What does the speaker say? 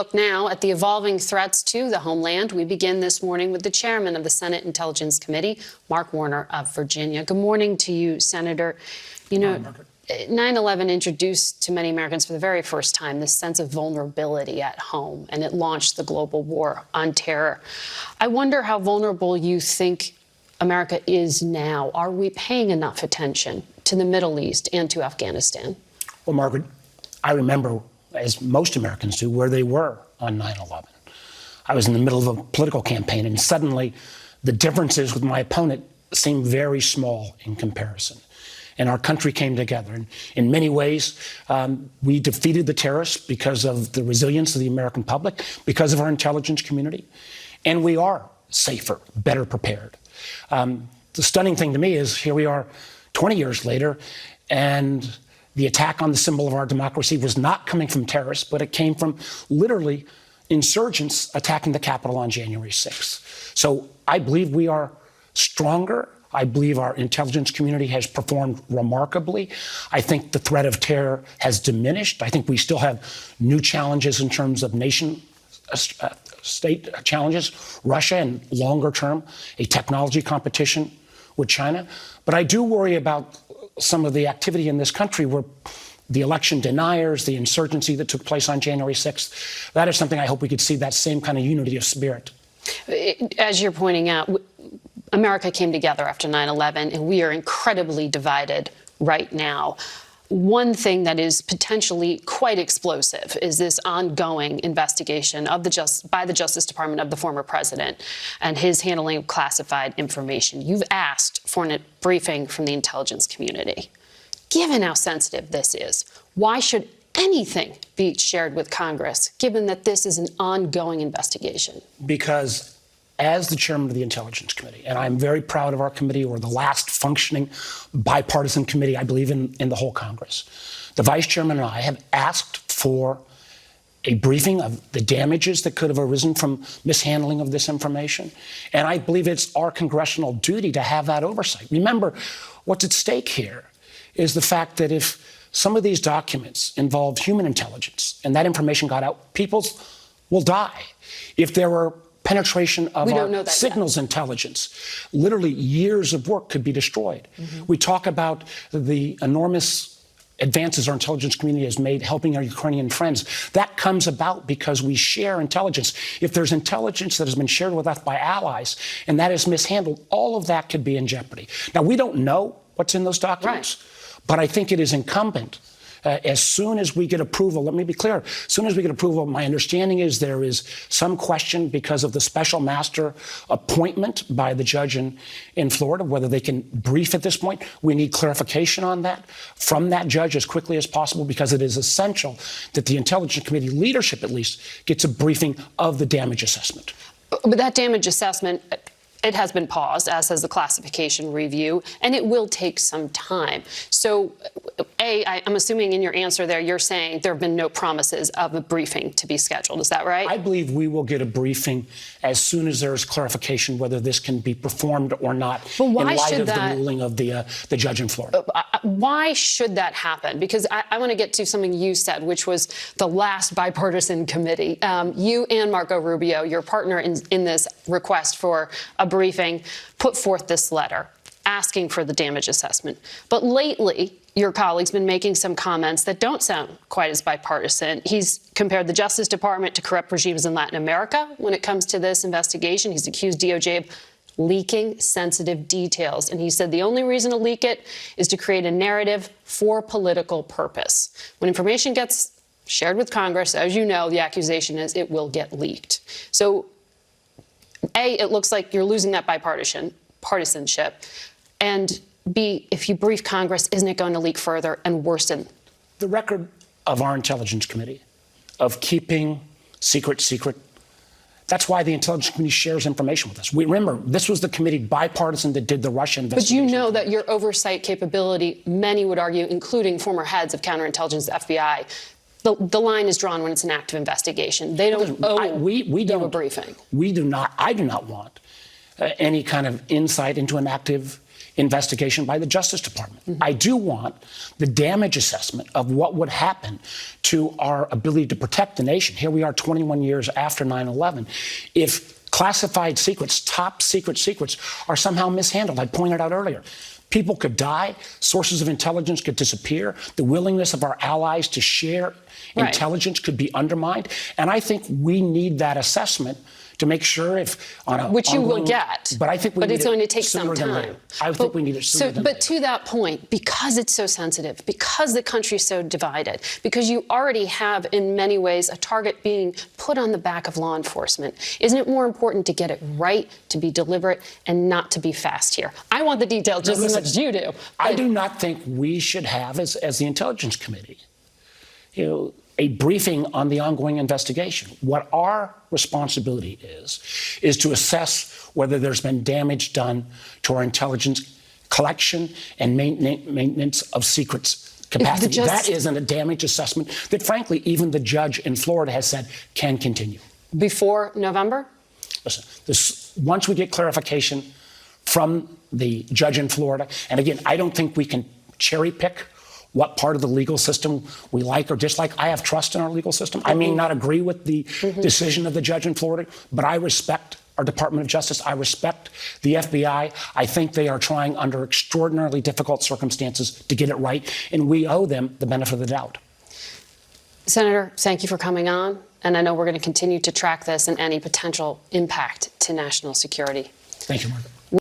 Look now at the evolving threats to the homeland. We begin this morning with the chairman of the Senate Intelligence Committee, Mark Warner of Virginia. Good morning to you, Senator. You know, 9/11 introduced to many Americans for the very first time this sense of vulnerability at home, and it launched the global war on terror. I wonder how vulnerable you think America is now. Are we paying enough attention to the Middle East and to Afghanistan? Well, Margaret, I remember, as most Americans do, where they were on 9/11. I was in the middle of a political campaign, and suddenly the differences with my opponent seemed very small in comparison. And our country came together. And in many ways, we defeated the terrorists because of the resilience of the American public, because of our intelligence community. And we are safer, better prepared. The stunning thing to me is here we are 20 years later, and the attack on the symbol of our democracy was not coming from terrorists, but it came from literally insurgents attacking the Capitol on January 6th. So I believe we are stronger. I believe our intelligence community has performed remarkably. I think the threat of terror has diminished. I think we still have new challenges in terms of state challenges, Russia, and longer term, a technology competition with China. But I do worry about some of the activity in this country where the election deniers, the insurgency that took place on January 6th, that is something I hope we could see that same kind of unity of spirit. As you're pointing out, America came together after 9/11, and we are incredibly divided right now. One thing that is potentially quite explosive is this ongoing investigation of by the Justice Department of the former president and his handling of classified information. You've asked for a briefing from the intelligence community. Given how sensitive this is, why should anything be shared with Congress, given that this is an ongoing investigation? Because as the chairman of the Intelligence Committee, and I'm very proud of our committee, we're the last functioning bipartisan committee, I believe, in the whole Congress. The vice chairman and I have asked for a briefing of the damages that could have arisen from mishandling of this information. And I believe it's our congressional duty to have that oversight. Remember, what's at stake here is the fact that if some of these documents involved human intelligence and that information got out, people will die. If there were penetration of our signals intelligence, literally years of work could be destroyed. We talk about the enormous advances our intelligence community has made helping our Ukrainian friends. That comes about because we share intelligence. If there's intelligence that has been shared with us by allies and that is mishandled, all of that could be in jeopardy. Now, we don't know what's in those documents, but I think it is incumbent. As soon as we get approval, let me be clear, as soon as we get approval, my understanding is there is some question because of the special master appointment by the judge in Florida, whether they can brief at this point. We need clarification on that from that judge as quickly as possible, because it is essential that the Intelligence Committee leadership, at least, gets a briefing of the damage assessment. But that damage assessment, it has been paused, as has the classification review, and it will take some time. So, I'm assuming in your answer there, you're saying there have been no promises of a briefing to be scheduled. Is that right? I believe we will get a briefing as soon as there is clarification whether this can be performed or not in light of the ruling of the judge in Florida. Why should that happen? Because I want to get to something you said, which was the last bipartisan committee. You and Marco Rubio, your partner in this request for a briefing, put forth this letter asking for the damage assessment. But lately, your colleague's been making some comments that don't sound quite as bipartisan. He's compared the Justice Department to corrupt regimes in Latin America when it comes to this investigation. He's accused DOJ of leaking sensitive details. And he said the only reason to leak it is to create a narrative for political purpose. When information gets shared with Congress, as you know, the accusation is it will get leaked. So, A, it looks like you're losing that partisanship. And B, if you brief Congress, isn't it going to leak further and worsen? The record of our Intelligence Committee of keeping secret, that's why the Intelligence Committee shares information with us. We remember, this was the committee bipartisan that did the Russia investigation. But you know that your oversight capability, many would argue, including former heads of counterintelligence, the FBI, the line is drawn when it's an active investigation. They don't owe you a briefing. I do not want any kind of insight into an active investigation by the Justice Department. I do want the damage assessment of what would happen to our ability to protect the nation. Here we are 21 years after 9/11. If classified secrets, top secret secrets, are somehow mishandled, I pointed out earlier, people could die, sources of intelligence could disappear, the willingness of our allies to share intelligence could be undermined. And I think we need that assessment to make sure if on a which you will ongoing, get, but I think we but need it's it going to take sooner some than time. later. I think we need it sooner than later. But to that point, because it's so sensitive, because the country is so divided, because you already have in many ways a target being put on the back of law enforcement, isn't it more important to get it right, to be deliberate, and not to be fast here? I want the details just as much as you do. I do not think we should have, as the Intelligence Committee, a briefing on the ongoing investigation. What our responsibility is to assess whether there's been damage done to our intelligence collection and maintenance of secrets capacity. That isn't a damage assessment that, frankly, even the judge in Florida has said can continue. Before November? Listen, once we get clarification from the judge in Florida, and again, I don't think we can cherry pick what part of the legal system we like or dislike. I have trust in our legal system. I may not agree with the decision of the judge in Florida, but I respect our Department of Justice. I respect the FBI. I think they are trying under extraordinarily difficult circumstances to get it right, and we owe them the benefit of the doubt. Senator, thank you for coming on. And I know we're going to continue to track this and any potential impact to national security. Thank you, Margaret.